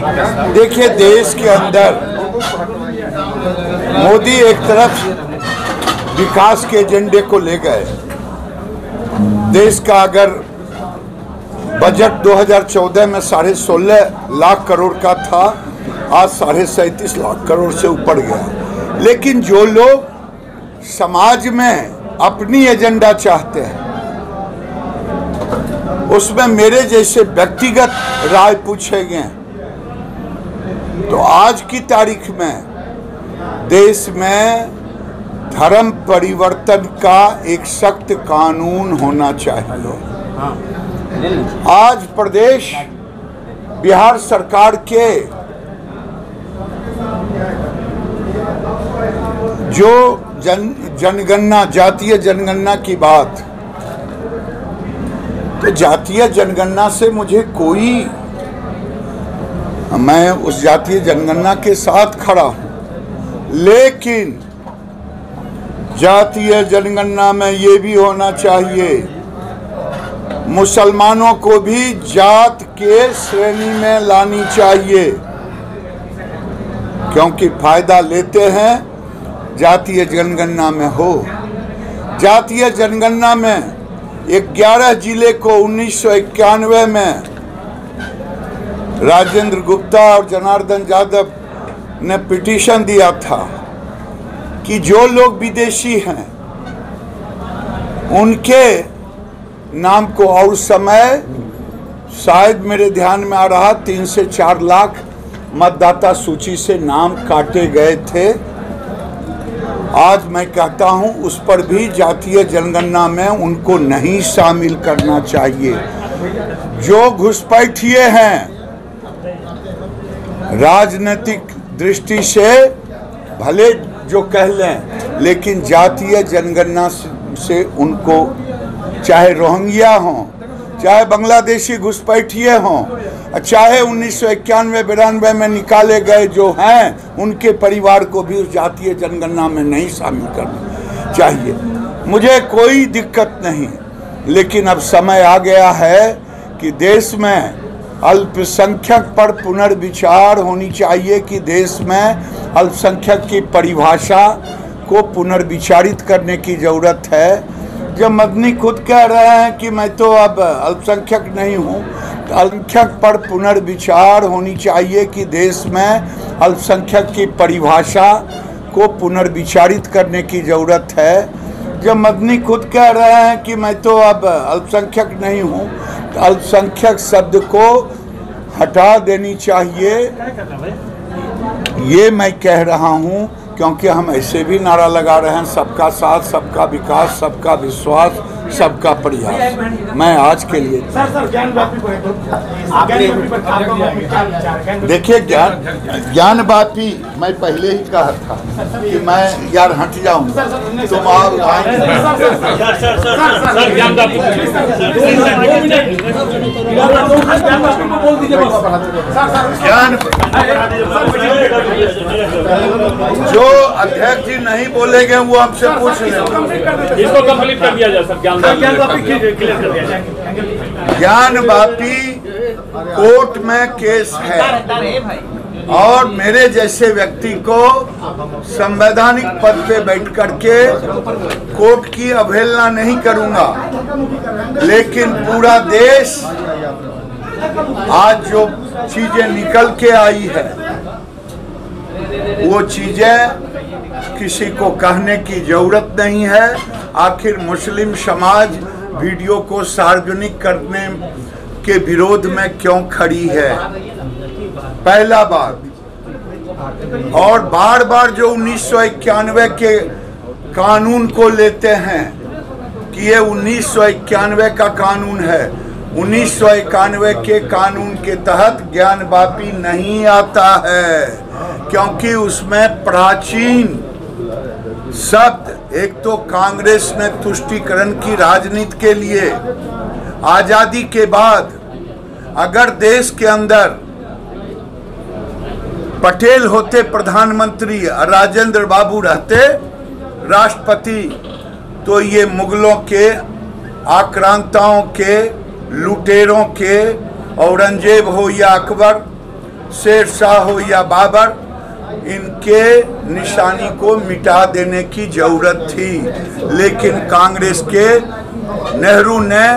देखिए, देश के अंदर मोदी एक तरफ विकास के एजेंडे को ले गए। देश का अगर बजट 2014 में 16.5 लाख करोड़ का था, आज 37.5 लाख करोड़ से ऊपर गया। लेकिन जो लोग समाज में अपनी एजेंडा चाहते हैं, उसमें मेरे जैसे व्यक्तिगत राय पूछे गए, तो आज की तारीख में देश में धर्म परिवर्तन का एक सख्त कानून होना चाहिए। आज प्रदेश बिहार सरकार के जो जनगणना, जातीय जनगणना की बात, तो जातीय जनगणना से मुझे कोई, मैं उस जातीय जनगणना के साथ खड़ा हूं, लेकिन जातीय जनगणना में ये भी होना चाहिए मुसलमानों को भी जात के श्रेणी में लानी चाहिए, क्योंकि फायदा लेते हैं जातीय जनगणना में हो। जातीय जनगणना में 11 जिले को 1991 में राजेंद्र गुप्ता और जनार्दन यादव ने पिटीशन दिया था कि जो लोग विदेशी हैं उनके नाम को, और समय शायद मेरे ध्यान में आ रहा 3 से 4 लाख मतदाता सूची से नाम काटे गए थे। आज मैं कहता हूं उस पर भी जातीय जनगणना में उनको नहीं शामिल करना चाहिए। जो घुसपैठिए हैं, राजनीतिक दृष्टि से भले जो कह लें, लेकिन जातीय जनगणना से उनको, चाहे रोहिंग्या हों, चाहे बांग्लादेशी घुसपैठिए हों, चाहे 1991-92 में निकाले गए जो हैं, उनके परिवार को भी उस जातीय जनगणना में नहीं शामिल करना चाहिए। मुझे कोई दिक्कत नहीं, लेकिन अब समय आ गया है कि देश में अल्पसंख्यक पर पुनर्विचार होनी चाहिए, कि देश में अल्पसंख्यक की परिभाषा को पुनर्विचारित करने की ज़रूरत है। जब मदनी खुद कह रहे हैं कि मैं तो अब अल्पसंख्यक नहीं हूँ, तो अल्पसंख्यक पर पुनर्विचार होनी चाहिए कि देश में अल्पसंख्यक की परिभाषा को पुनर्विचारित करने की ज़रूरत है। जब मदनी खुद कह रहे हैं कि मैं तो अब अल्पसंख्यक नहीं हूँ, तो अल्पसंख्यक शब्द को हटा देनी चाहिए, ये मैं कह रहा हूँ, क्योंकि हम ऐसे भी नारा लगा रहे हैं, सबका साथ, सबका विकास, सबका विश्वास, सबका प्रयास। मैं आज के लिए देखिए, ज्ञानवापी मैं पहले ही कहा था कि मैं यार हट जाऊं, तुम और ज्ञान जो अध्यक्ष जी नहीं बोलेंगे वो हमसे पूछ लें। इसको कंप्लीट कर दिया जाए सर। ज्ञानवापी कोर्ट में केस है, और मेरे जैसे व्यक्ति को संवैधानिक पद पे बैठ करके कोर्ट की अवहेलना नहीं करूंगा, लेकिन पूरा देश आज जो चीजें निकल के आई है, वो चीजें किसी को कहने की जरूरत नहीं है। आखिर मुस्लिम समाज वीडियो को सार्वजनिक करने के विरोध में क्यों खड़ी है, पहला बात। और बार बार जो 1991 के कानून को लेते हैं कि ये 1991 का कानून है, 1991 के कानून के तहत ज्ञानवापी नहीं आता है, क्योंकि उसमें प्राचीन शब्द, एक तो कांग्रेस ने तुष्टीकरण की राजनीति के लिए आजादी के बाद अगर देश के अंदर पटेल होते प्रधानमंत्री, राजेंद्र बाबू रहते राष्ट्रपति, तो ये मुगलों के, आक्रांताओं के, लुटेरों के, औरंगजेब हो या अकबर, शेर शाह हो या बाबर, इनके निशानी को मिटा देने की जरूरत थी। लेकिन कांग्रेस के नेहरू ने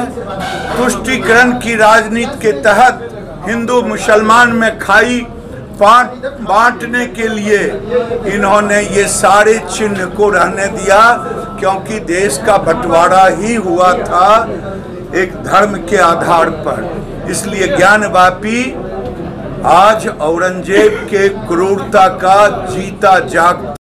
तुष्टीकरण की राजनीति के तहत हिंदू मुसलमान में खाई बांटने के लिए इन्होंने ये सारे चिन्ह को रहने दिया, क्योंकि देश का बंटवारा ही हुआ था एक धर्म के आधार पर। इसलिए ज्ञानवापी आज औरंगजेब के क्रूरता का जीता जागता